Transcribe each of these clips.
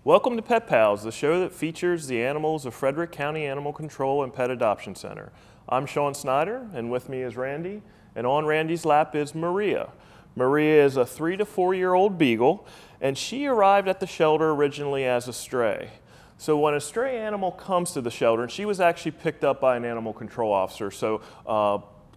Welcome to Pet Pals, the show that features the animals of Frederick County Animal Control and Pet Adoption Center. I'm Sean Snyder, and with me is Randy, and on Randy's lap is Maria. Maria is a 3 to 4 year old beagle, and she arrived at the shelter originally as a stray. So when a stray animal comes to the shelter, and she was actually picked up by an animal control officer, so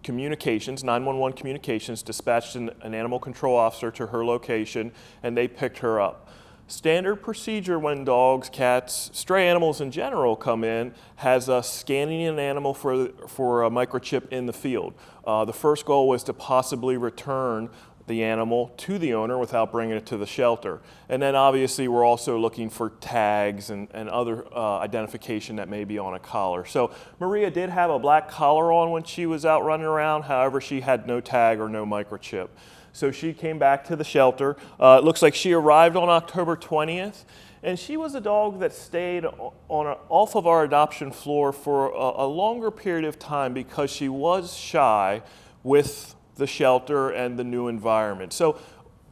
communications, 911 communications, dispatched an animal control officer to her location, and they picked her up. Standard procedure when dogs, cats, stray animals in general come in has us scanning an animal for a microchip in the field. The first goal was to possibly return the animal to the owner without bringing it to the shelter. And then obviously we're also looking for tags and other identification that may be on a collar. So Maria did have a black collar on when she was out running around, however she had no tag or no microchip. So she came back to the shelter. It looks like she arrived on October 20th, and she was a dog that stayed off of our adoption floor for a longer period of time because she was shy with the shelter and the new environment. So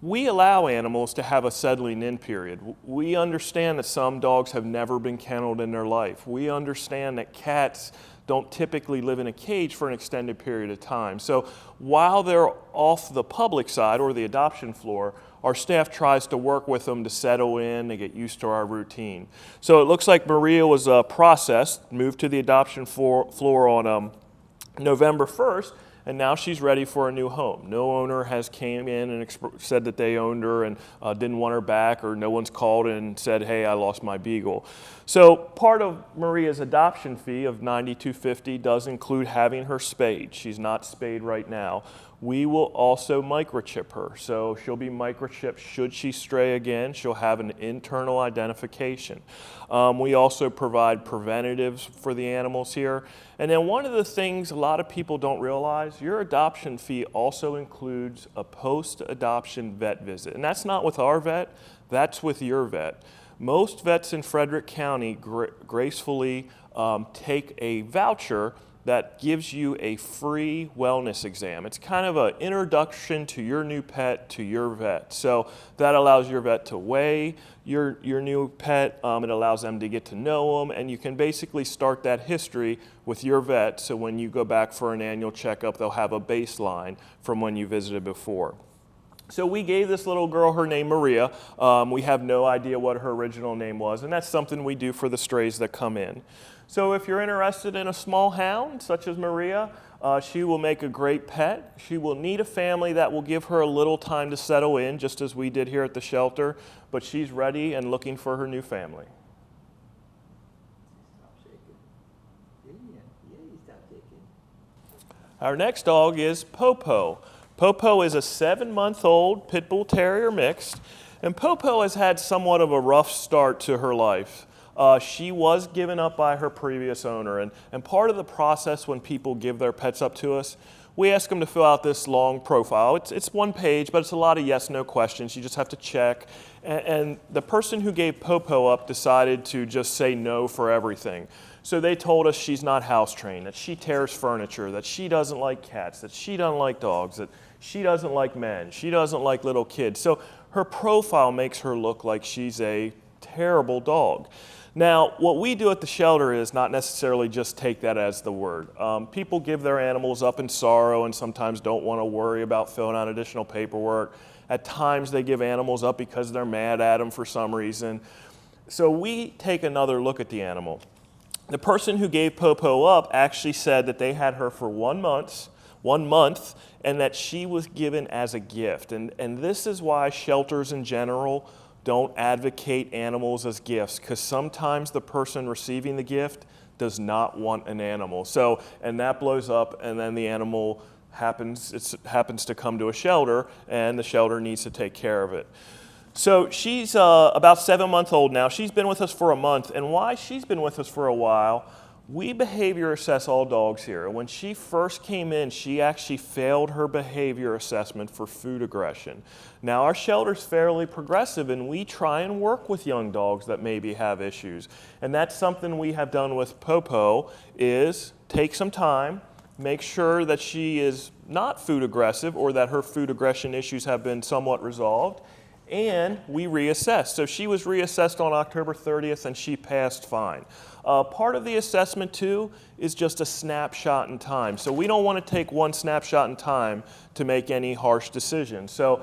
we allow animals to have a settling in period. We understand that some dogs have never been kenneled in their life. We understand that cats don't typically live in a cage for an extended period of time. So while they're off the public side or the adoption floor, our staff tries to work with them to settle in, to get used to our routine. So it looks like Maria was processed, moved to the adoption floor on November 1st, and now she's ready for a new home. No owner has came in and said that they owned her and didn't want her back, or no one's called and said, hey, I lost my beagle. So part of Maria's adoption fee of $92.50 does include having her spayed. She's not spayed right now. We will also microchip her. So she'll be microchipped should she stray again. She'll have an internal identification. We also provide preventatives for the animals here. And then one of the things a lot of people don't realize, your adoption fee also includes a post-adoption vet visit. And that's not with our vet, that's with your vet. Most vets in Frederick County gracefully take a voucher that gives you a free wellness exam. It's kind of an introduction to your new pet to your vet. So that allows your vet to weigh your new pet. It allows them to get to know them, and you can basically start that history with your vet. So when you go back for an annual checkup, they'll have a baseline from when you visited before. So we gave this little girl her name Maria. We have no idea what her original name was, and that's something we do for the strays that come in. So if you're interested in a small hound, such as Maria, she will make a great pet. She will need a family that will give her a little time to settle in, just as we did here at the shelter, but she's ready and looking for her new family. Our next dog is Popo. Popo is a 7-month-old Pit Bull Terrier mixed, and Popo has had somewhat of a rough start to her life. She was given up by her previous owner, and part of the process when people give their pets up to us, we ask them to fill out this long profile. It's one page, but it's a lot of yes/no questions. You just have to check. And the person who gave Popo up decided to just say no for everything. So they told us she's not house trained, that she tears furniture, that she doesn't like cats, that she doesn't like dogs, that she doesn't like men, she doesn't like little kids. So her profile makes her look like she's a terrible dog. Now, what we do at the shelter is not necessarily just take that as the word. People give their animals up in sorrow and sometimes don't want to worry about filling out additional paperwork. At times they give animals up because they're mad at them for some reason. So we take another look at the animal. The person who gave Popo up actually said that they had her for 1 month, and that she was given as a gift. And this is why shelters in general don't advocate animals as gifts, because sometimes the person receiving the gift does not want an animal. So, and that blows up, and then the animal happens to come to a shelter, and the shelter needs to take care of it. So she's about 7 months old now. She's been with us for a month, and why she's been with us for a while, we behavior assess all dogs here. When she first came in, she actually failed her behavior assessment for food aggression. Now our shelter's fairly progressive, and we try and work with young dogs that maybe have issues. And that's something we have done with Popo, is take some time, make sure that she is not food aggressive or that her food aggression issues have been somewhat resolved, and we reassessed. So she was reassessed on October 30th and she passed fine. Part of the assessment too is just a snapshot in time. So we don't want to take one snapshot in time to make any harsh decisions. So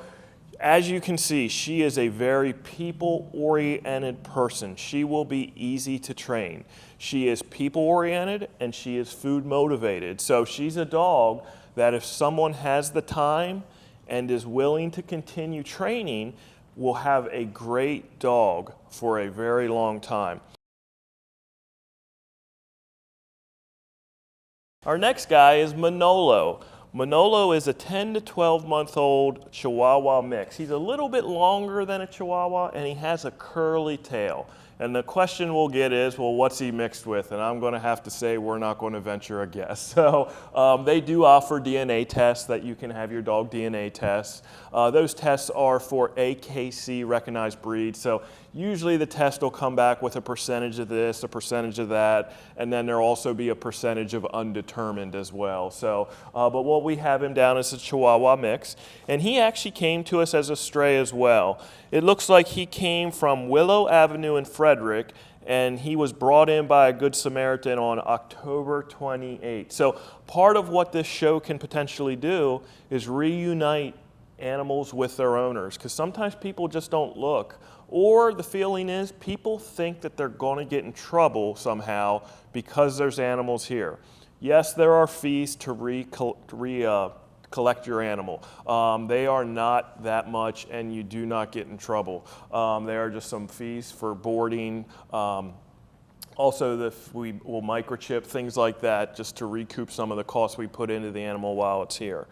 as you can see, she is a very people-oriented person. She will be easy to train. She is people-oriented and she is food-motivated. So she's a dog that if someone has the time and is willing to continue training, will have a great dog for a very long time. Our next guy is Manolo. Manolo is a 10 to 12 month old Chihuahua mix. He's a little bit longer than a Chihuahua and he has a curly tail. And the question we'll get is, well, what's he mixed with? And I'm going to have to say we're not going to venture a guess. So they do offer DNA tests that you can have your dog DNA tests. Those tests are for AKC recognized breeds. So usually the test will come back with a percentage of this, a percentage of that, and then there'll also be a percentage of undetermined as well. So, but what we have him down as a Chihuahua mix. And he actually came to us as a stray as well. It looks like he came from Willow Avenue in Frederick, and he was brought in by a Good Samaritan on October 28th. So part of what this show can potentially do is reunite animals with their owners, because sometimes people just don't look. Or the feeling is people think that they're going to get in trouble somehow because there's animals here. Yes, there are fees to collect your animal. They are not that much and you do not get in trouble. There are just some fees for boarding. Also, we will microchip, things like that, just to recoup some of the costs we put into the animal while it's here.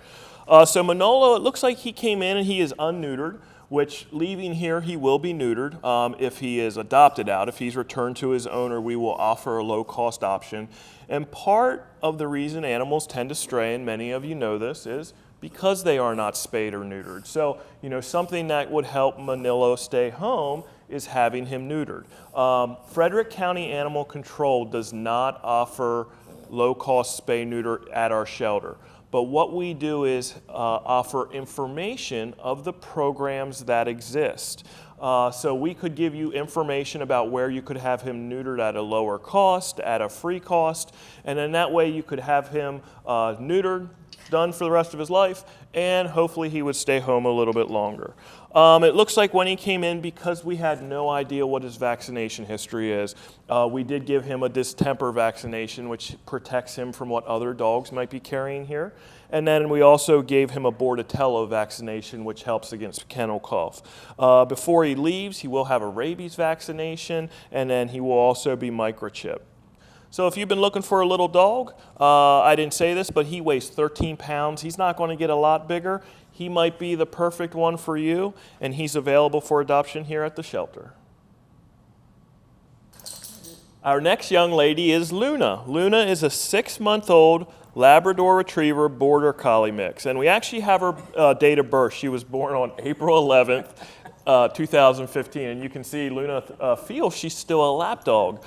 So Manolo, it looks like he came in and he is unneutered, which leaving here he will be neutered if he is adopted out. If he's returned to his owner, we will offer a low-cost option. And part of the reason animals tend to stray, and many of you know this, is because they are not spayed or neutered. So, you know, something that would help Manolo stay home is having him neutered. Frederick County Animal Control does not offer low-cost spay-neuter at our shelter. But what we do is offer information of the programs that exist. So we could give you information about where you could have him neutered at a lower cost, at a free cost, and then that way you could have him neutered, done for the rest of his life, and hopefully he would stay home a little bit longer. It looks like when he came in, because we had no idea what his vaccination history is, we did give him a distemper vaccination, which protects him from what other dogs might be carrying here. And then we also gave him a Bordetella vaccination, which helps against kennel cough. Before he leaves, he will have a rabies vaccination, and then he will also be microchipped. So if you've been looking for a little dog, I didn't say this, but he weighs 13 pounds. He's not going to get a lot bigger. He might be the perfect one for you, and he's available for adoption here at the shelter. Our next young lady is Luna. Luna is a 6-month-old Labrador Retriever Border Collie mix, and we actually have her date of birth. She was born on April 11th. 2015, and you can see Luna feels she's still a lap dog.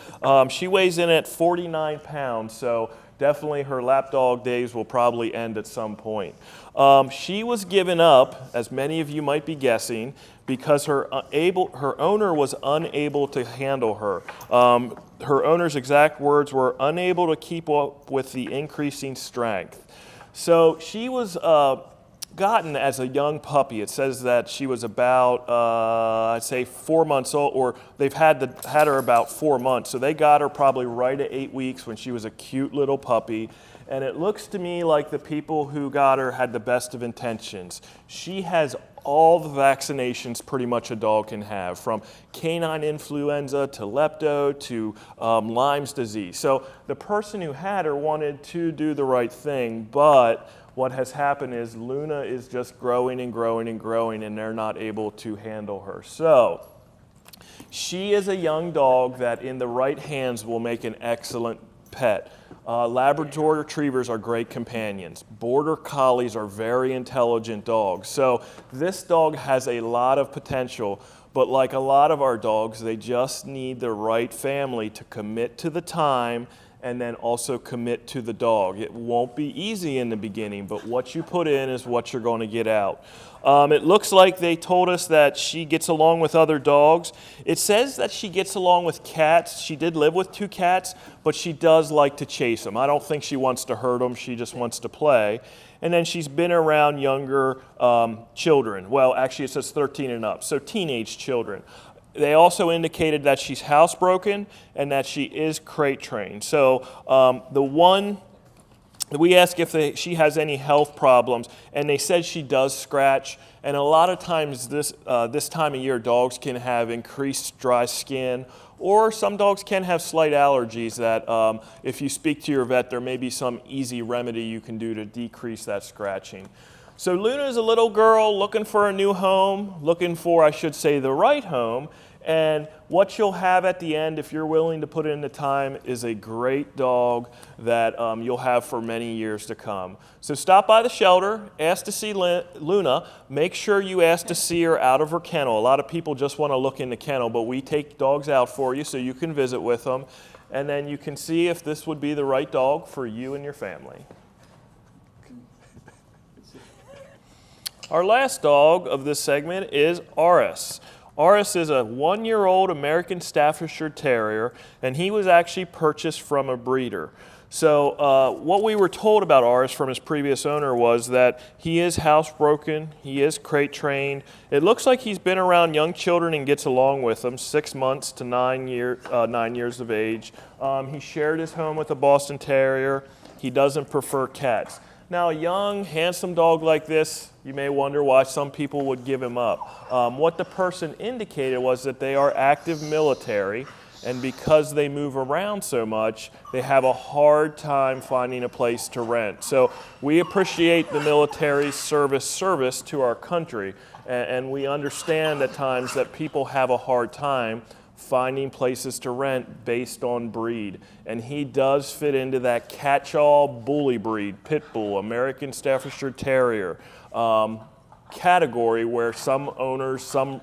She weighs in at 49 pounds, so definitely her lap dog days will probably end at some point. She was given up, as many of you might be guessing, because her owner was unable to handle her. Her owner's exact words were unable to keep up with the increasing strength. So she was gotten as a young puppy. It says that she was about, I'd say 4 months old, or they've had her about 4 months. So they got her probably right at 8 weeks when she was a cute little puppy. And it looks to me like the people who got her had the best of intentions. She has all the vaccinations pretty much a dog can have, from canine influenza to lepto to Lyme's disease. So the person who had her wanted to do the right thing, but what has happened is Luna is just growing and growing and growing, and they're not able to handle her. So she is a young dog that in the right hands will make an excellent pet. Labrador Retrievers are great companions. Border Collies are very intelligent dogs. So this dog has a lot of potential, but like a lot of our dogs, they just need the right family to commit to the time and then also commit to the dog. It won't be easy in the beginning, but what you put in is what you're going to get out. It looks like they told us that she gets along with other dogs. It says that she gets along with cats. She did live with 2 cats, but she does like to chase them. I don't think she wants to hurt them. She just wants to play. And then she's been around younger children. Well, actually it says 13 and up, so teenage children. They also indicated that she's housebroken and that she is crate trained. So we asked if she has any health problems, and they said she does scratch. And a lot of times this time of year, dogs can have increased dry skin, or some dogs can have slight allergies that if you speak to your vet, there may be some easy remedy you can do to decrease that scratching. So Luna is a little girl looking for a new home, looking for, I should say, the right home. And what you'll have at the end, if you're willing to put in the time, is a great dog that you'll have for many years to come. So stop by the shelter, ask to see Luna. Make sure you ask to see her out of her kennel. A lot of people just want to look in the kennel, but we take dogs out for you so you can visit with them. And then you can see if this would be the right dog for you and your family. Our last dog of this segment is Aris. Aris is a 1-year-old American Staffordshire Terrier, and he was actually purchased from a breeder. So what we were told about Aris from his previous owner was that he is housebroken, he is crate trained. It looks like he's been around young children and gets along with them, 6 months to 9 years of age. He shared his home with a Boston Terrier. He doesn't prefer cats. Now, a young, handsome dog like this, you may wonder why some people would give him up. What the person indicated was that they are active military, and because they move around so much, they have a hard time finding a place to rent. So we appreciate the military's service to our country, and we understand at times that people have a hard time finding places to rent based on breed. And he does fit into that catch-all bully breed, pit bull, American Staffordshire Terrier category, where some owners, some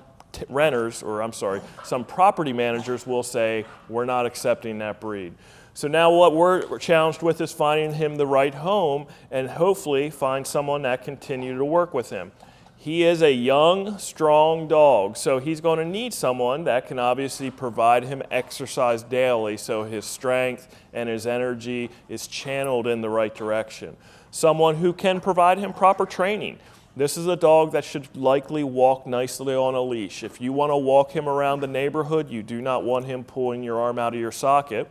property managers will say, we're not accepting that breed. So now what we're challenged with is finding him the right home and hopefully find someone that can continue to work with him. He is a young, strong dog, so he's going to need someone that can obviously provide him exercise daily so his strength and his energy is channeled in the right direction. Someone who can provide him proper training. This is a dog that should likely walk nicely on a leash. If you want to walk him around the neighborhood, you do not want him pulling your arm out of your socket.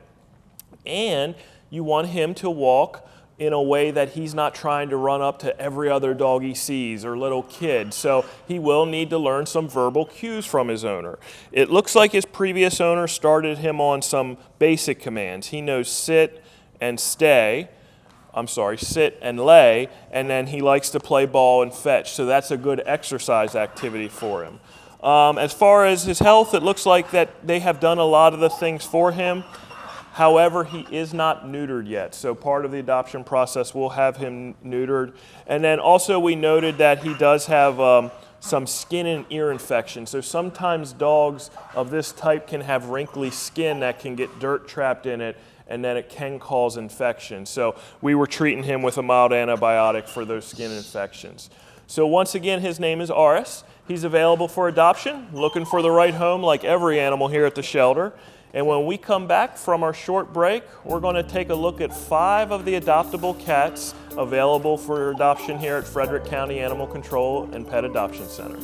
And you want him to walk in a way that he's not trying to run up to every other dog he sees or little kid. So he will need to learn some verbal cues from his owner. It looks like his previous owner started him on some basic commands. He knows sit and lay, and then he likes to play ball and fetch. So that's a good exercise activity for him. As far as his health, it looks like that they have done a lot of the things for him. However, he is not neutered yet, so part of the adoption process will have him neutered. And then also we noted that he does have some skin and ear infection. So sometimes dogs of this type can have wrinkly skin that can get dirt trapped in it, and then it can cause infection. So we were treating him with a mild antibiotic for those skin infections. So once again, his name is Aris. He's available for adoption, looking for the right home like every animal here at the shelter. And when we come back from our short break, we're going to take a look at 5 of the adoptable cats available for adoption here at Frederick County Animal Control and Pet Adoption Center.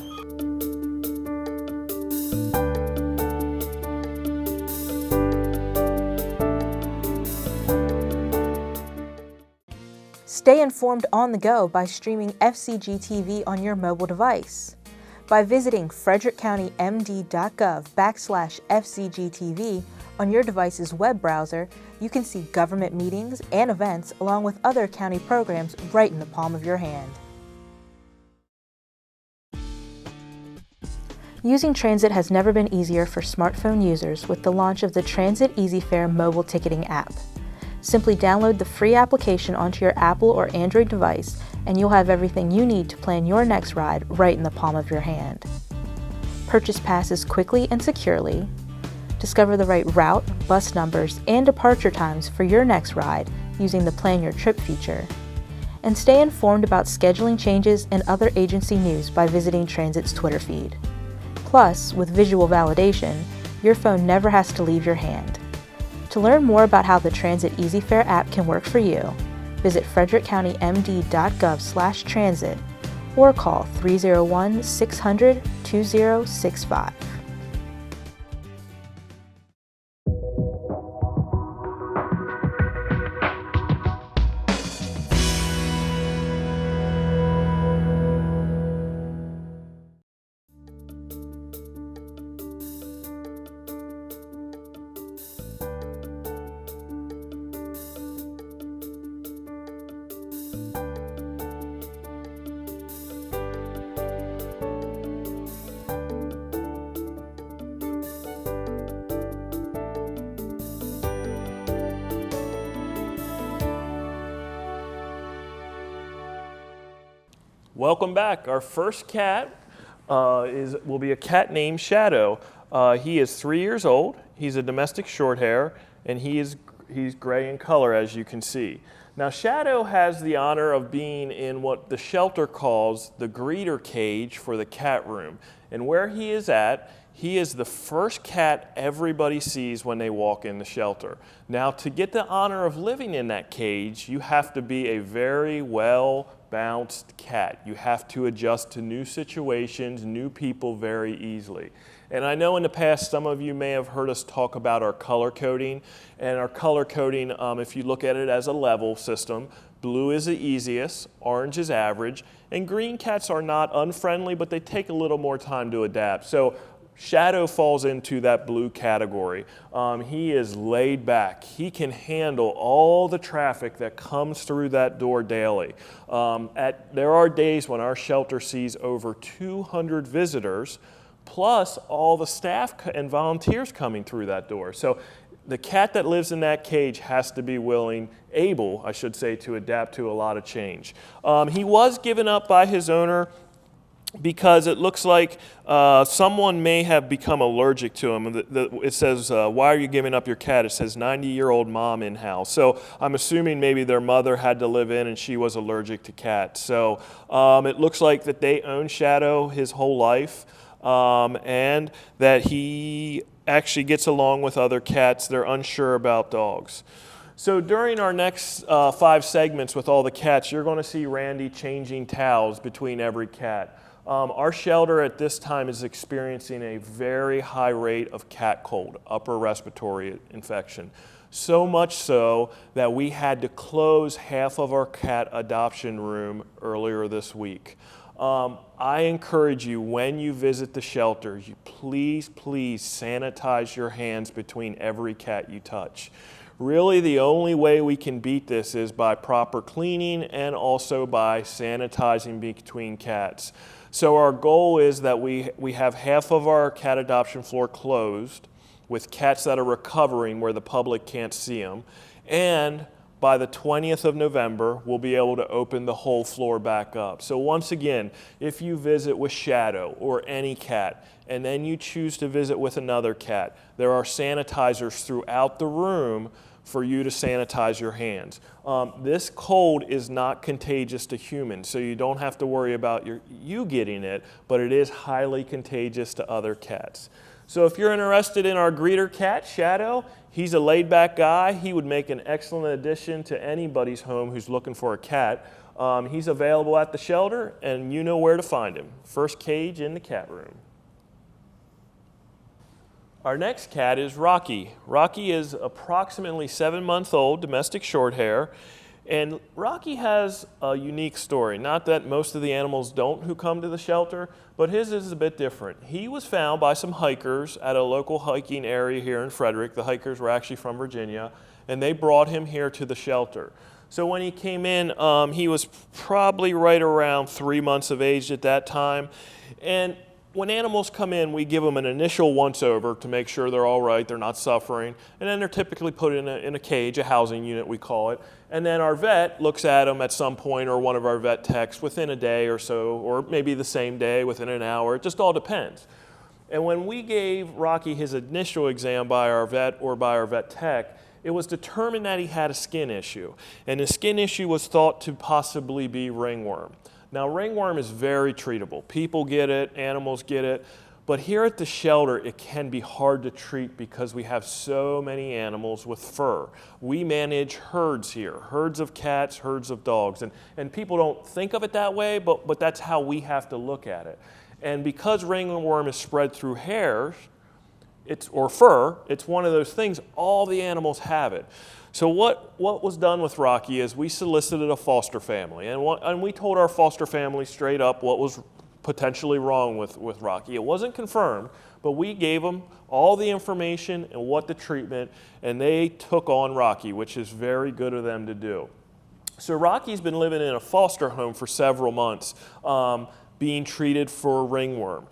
Stay informed on the go by streaming FCG-TV on your mobile device. By visiting frederickcountymd.gov/FCG-TV on your device's web browser, you can see government meetings and events along with other county programs right in the palm of your hand. Using transit has never been easier for smartphone users with the launch of the Transit EasyFare mobile ticketing app. Simply download the free application onto your Apple or Android device and you'll have everything you need to plan your next ride right in the palm of your hand. Purchase passes quickly and securely, Discover the right route, bus numbers, and departure times for your next ride using the Plan Your Trip feature. And stay informed about scheduling changes and other agency news by visiting Transit's Twitter feed. Plus, with visual validation, your phone never has to leave your hand. To learn more about how the Transit EasyFare app can work for you, visit frederickcountymd.gov/transit or call 301-600-2065. Welcome back. Our first cat will be a cat named Shadow. He is 3 years old. He's a domestic short hair, and he's gray in color, as you can see. Now, Shadow has the honor of being in what the shelter calls the greeter cage for the cat room. And where he is at, he is the first cat everybody sees when they walk in the shelter. Now, to get the honor of living in that cage, you have to be a very well-balanced cat. You have to adjust to new situations, new people very easily. And I know in the past some of you may have heard us talk about our color coding. And our color coding, if you look at it as a level system, blue is the easiest, orange is average, and green cats are not unfriendly, but they take a little more time to adapt. So Shadow falls into that blue category. He is laid back. He can handle all the traffic that comes through that door daily. There are days when our shelter sees over 200 visitors, plus all the staff and volunteers coming through that door. So the cat that lives in that cage has to be able, I should say, to adapt to a lot of change. He was given up by his owner because it looks like someone may have become allergic to him. It says, why are you giving up your cat? It says 90-year-old mom in-house. So I'm assuming maybe their mother had to live in and she was allergic to cats. So it looks like that they own Shadow his whole life, and that he actually gets along with other cats. They're unsure about dogs. So during our next 5 segments with all the cats, you're going to see Randy changing towels between every cat. Our shelter at this time is experiencing a very high rate of cat cold, upper respiratory infection. So much so that we had to close half of our cat adoption room earlier this week. I encourage you, when you visit the shelter, you please sanitize your hands between every cat you touch. Really, the only way we can beat this is by proper cleaning and also by sanitizing between cats. So our goal is that we have half of our cat adoption floor closed with cats that are recovering where the public can't see them. And by the 20th of November, we'll be able to open the whole floor back up. So once again, if you visit with Shadow or any cat, and then you choose to visit with another cat, there are sanitizers throughout the room for you to sanitize your hands. This cold is not contagious to humans, so you don't have to worry about you getting it, but it is highly contagious to other cats. So if you're interested in our greeter cat, Shadow, he's a laid-back guy. He would make an excellent addition to anybody's home who's looking for a cat. He's available at the shelter, and you know where to find him. First cage in the cat room. Our next cat is Rocky. Rocky is approximately 7-month-old domestic short hair, and Rocky has a unique story. Not that most of the animals don't who come to the shelter, but his is a bit different. He was found by some hikers at a local hiking area here in Frederick. The hikers were actually from Virginia, and they brought him here to the shelter. So when he came in, he was probably right around 3 months of age at that time, and when animals come in, we give them an initial once-over to make sure they're all right, they're not suffering, and then they're typically put in a cage, a housing unit we call it, and then our vet looks at them at some point, or one of our vet techs within a day or so, or maybe the same day, within an hour. It just all depends. And when we gave Rocky his initial exam by our vet or by our vet tech, it was determined that he had a skin issue. And the skin issue was thought to possibly be ringworm. Now, ringworm is very treatable. People get it, animals get it. But here at the shelter, it can be hard to treat because we have so many animals with fur. We manage herds here, herds of cats, herds of dogs. And people don't think of it that way, but that's how we have to look at it. And because ringworm is spread through hairs, or fur, it's one of those things, all the animals have it. So what was done with Rocky is we solicited a foster family, and we told our foster family straight up what was potentially wrong with Rocky. It wasn't confirmed, but we gave them all the information and what the treatment, and they took on Rocky, which is very good of them to do. So Rocky's been living in a foster home for several months, being treated for ringworm.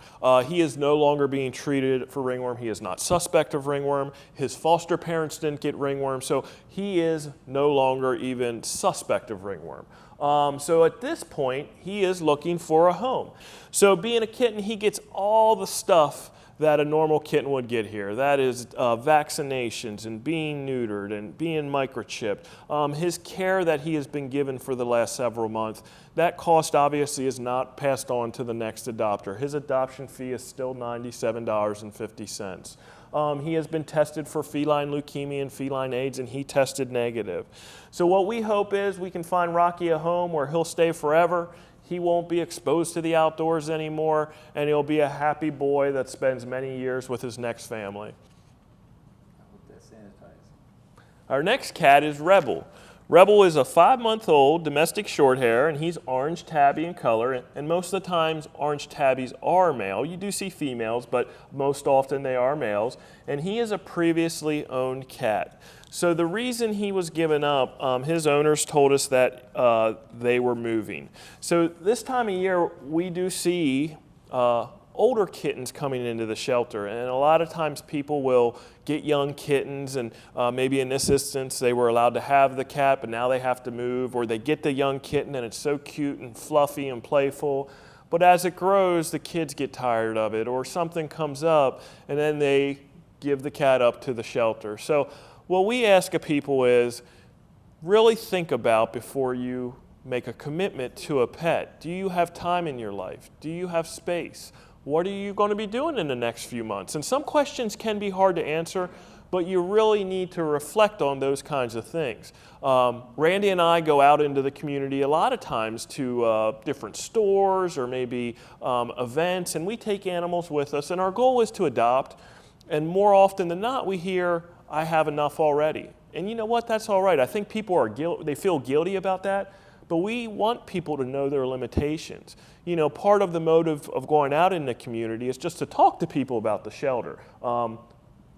He is no longer being treated for ringworm. He is not suspect of ringworm. His foster parents didn't get ringworm, so he is no longer even suspect of ringworm. So at this point, he is looking for a home. So being a kitten, he gets all the stuff that a normal kitten would get here. That is vaccinations and being neutered and being microchipped. His care that he has been given for the last several months, that cost obviously is not passed on to the next adopter. His adoption fee is still $97.50. He has been tested for feline leukemia and feline AIDS, and he tested negative. So what we hope is we can find Rocky a home where he'll stay forever. He won't be exposed to the outdoors anymore, and he'll be a happy boy that spends many years with his next family. I hope that's sanitized. Our next cat is Rebel. Rebel is a 5-month-old domestic shorthair, and he's orange tabby in color, and most of the times orange tabbies are male. You do see females, but most often they are males, and he is a previously owned cat. So the reason he was given up, his owners told us that they were moving. So this time of year, we do see older kittens coming into the shelter, and a lot of times people will get young kittens, and maybe in this instance they were allowed to have the cat, but now they have to move, or they get the young kitten and it's so cute and fluffy and playful, but as it grows, the kids get tired of it, or something comes up, and then they give the cat up to the shelter. So what we ask of people is really think about before you make a commitment to a pet. Do you have time in your life? Do you have space? What are you going to be doing in the next few months? And some questions can be hard to answer, but you really need to reflect on those kinds of things. Randy and I go out into the community a lot of times to different stores or maybe events, and we take animals with us, and our goal is to adopt. And more often than not, we hear, I have enough already. And you know what? That's all right. I think people they feel guilty about that, but we want people to know their limitations. You know, part of the motive of going out in the community is just to talk to people about the shelter.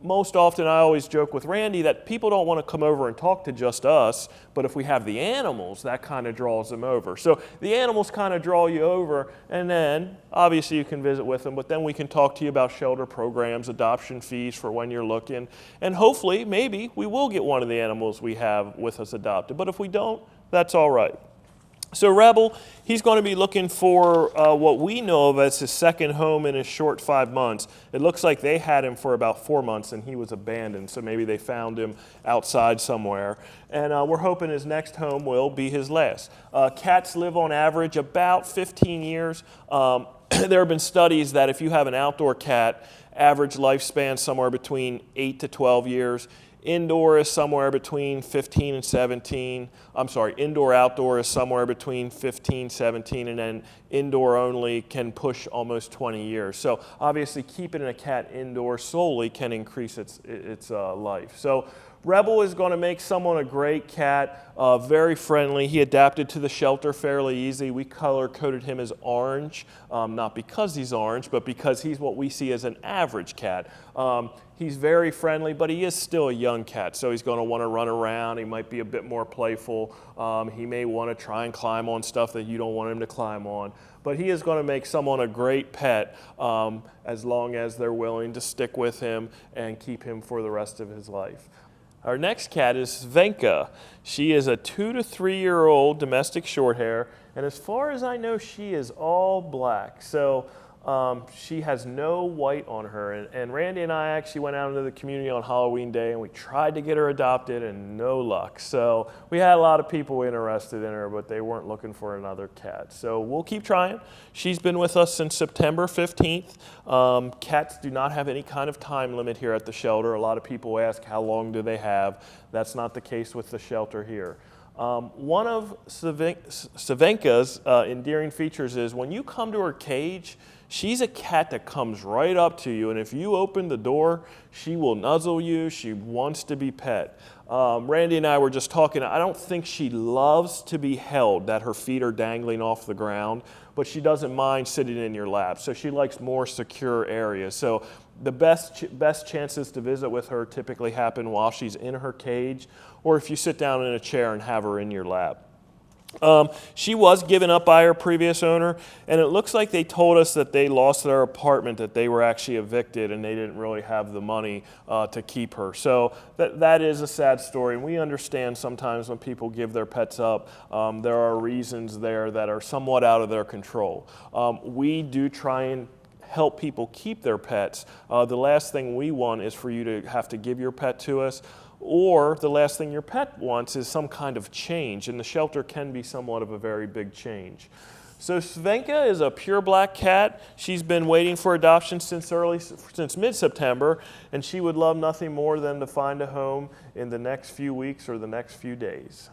Most often, I always joke with Randy that people don't want to come over and talk to just us, but if we have the animals, that kind of draws them over. So the animals kind of draw you over, and then obviously you can visit with them, but then we can talk to you about shelter programs, adoption fees for when you're looking, and hopefully, maybe, we will get one of the animals we have with us adopted. But if we don't, that's all right. So Rebel, he's going to be looking for what we know of as his second home in his short 5 months. It looks like they had him for about 4 months and he was abandoned, so maybe they found him outside somewhere. And we're hoping his next home will be his last. Cats live on average about 15 years. There have been studies that if you have an outdoor cat, average lifespan somewhere between 8 to 12 years. Indoor is somewhere between 15 and 17. I'm sorry, indoor-outdoor is somewhere between 15, 17, and then indoor only can push almost 20 years. So obviously keeping a cat indoor solely can increase its life. So Rebel is going to make someone a great cat, very friendly. He adapted to the shelter fairly easy. We color-coded him as orange, not because he's orange, but because he's what we see as an average cat. He's very friendly, but he is still a young cat, so he's going to want to run around. He might be a bit more playful. He may want to try and climb on stuff that you don't want him to climb on. But he is going to make someone a great pet as long as they're willing to stick with him and keep him for the rest of his life. Our next cat is Vanka. She is a 2 to 3 year old domestic shorthair, and as far as I know, she is all black. So She has no white on her, and Randy and I actually went out into the community on Halloween Day and we tried to get her adopted and no luck. So we had a lot of people interested in her, but they weren't looking for another cat. So we'll keep trying. She's been with us since September 15th. Cats do not have any kind of time limit here at the shelter. A lot of people ask how long do they have. That's not the case with the shelter here. One of Vanka's endearing features is when you come to her cage, she's a cat that comes right up to you, and if you open the door, she will nuzzle you. She wants to be pet. Randy and I were just talking. I don't think she loves to be held, that her feet are dangling off the ground, but she doesn't mind sitting in your lap. So she likes more secure areas. So the best chances to visit with her typically happen while she's in her cage, or if you sit down in a chair and have her in your lap. She was given up by her previous owner, and it looks like they told us that they lost their apartment, that they were actually evicted, and they didn't really have the money to keep her. So that is a sad story, and we understand sometimes when people give their pets up, there are reasons there that are somewhat out of their control. We do try and help people keep their pets. The last thing we want is for you to have to give your pet to us, or the last thing your pet wants is some kind of change, and the shelter can be somewhat of a very big change. So Vanka is a pure black cat. She's been waiting for adoption since mid-September, and she would love nothing more than to find a home in the next few weeks or the next few days.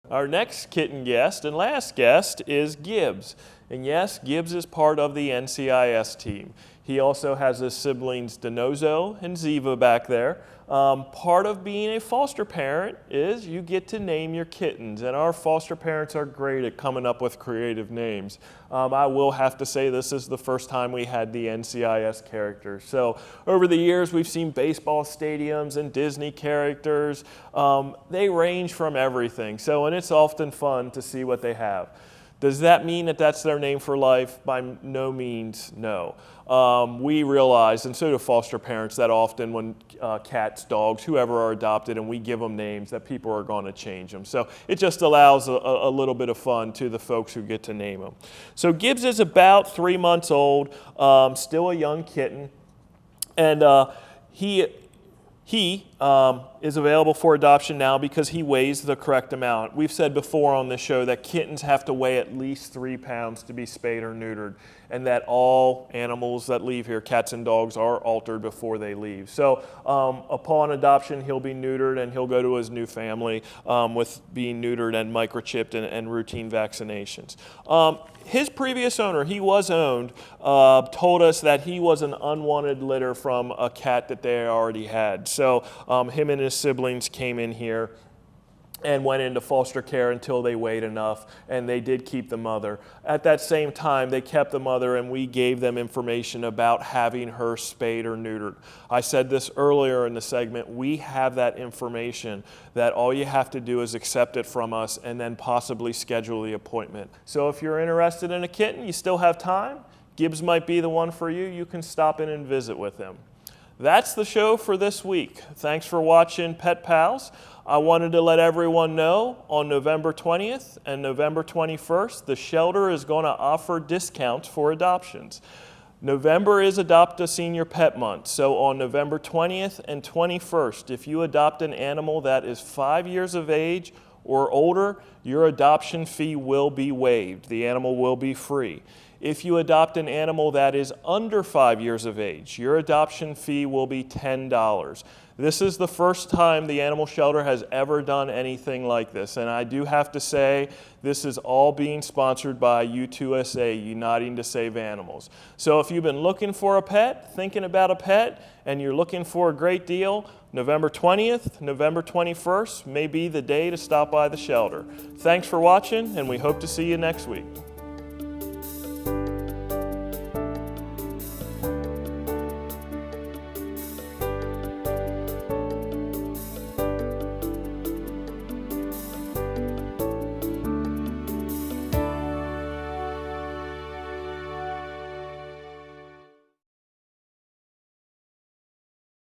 Our next kitten guest and last guest is Gibbs. And yes, Gibbs is part of the NCIS team. He also has his siblings Denozo and Ziva back there. Part of being a foster parent is you get to name your kittens, and our foster parents are great at coming up with creative names. I will have to say this is the first time we had the NCIS characters. So over the years we've seen baseball stadiums and Disney characters. They range from everything, and it's often fun to see what they have. Does that mean that that's their name for life? By no means, no. We realize, and so do foster parents, that often when cats, dogs, whoever are adopted and we give them names, that people are going to change them. So it just allows a little bit of fun to the folks who get to name them. So Gibbs is about 3 months old, still a young kitten, and he is available for adoption now because he weighs the correct amount. We've said before on this show that kittens have to weigh at least 3 pounds to be spayed or neutered, and that all animals that leave here, cats and dogs, are altered before they leave. So upon adoption, he'll be neutered and he'll go to his new family with being neutered and microchipped and routine vaccinations. His previous owner, he was owned, told us that he was an unwanted litter from a cat that they already had. So him and his siblings came in here and went into foster care until they weighed enough, and they did keep the mother. At that same time, they kept the mother, and we gave them information about having her spayed or neutered. I said this earlier in the segment, we have that information that all you have to do is accept it from us and then possibly schedule the appointment. So if you're interested in a kitten, you still have time. Gibbs might be the one for you. You can stop in and visit with him. That's the show for this week. Thanks for watching Pet Pals. I wanted to let everyone know on November 20th and November 21st, the shelter is going to offer discounts for adoptions. November is Adopt a Senior Pet Month, so on November 20th and 21st, if you adopt an animal that is 5 years of age or older, your adoption fee will be waived. The animal will be free. If you adopt an animal that is under 5 years of age, your adoption fee will be $10. This is the first time the animal shelter has ever done anything like this, and I do have to say this is all being sponsored by U2SA, Uniting to Save Animals. So if you've been looking for a pet, thinking about a pet, and you're looking for a great deal, November 20th, November 21st may be the day to stop by the shelter. Thanks for watching, and we hope to see you next week.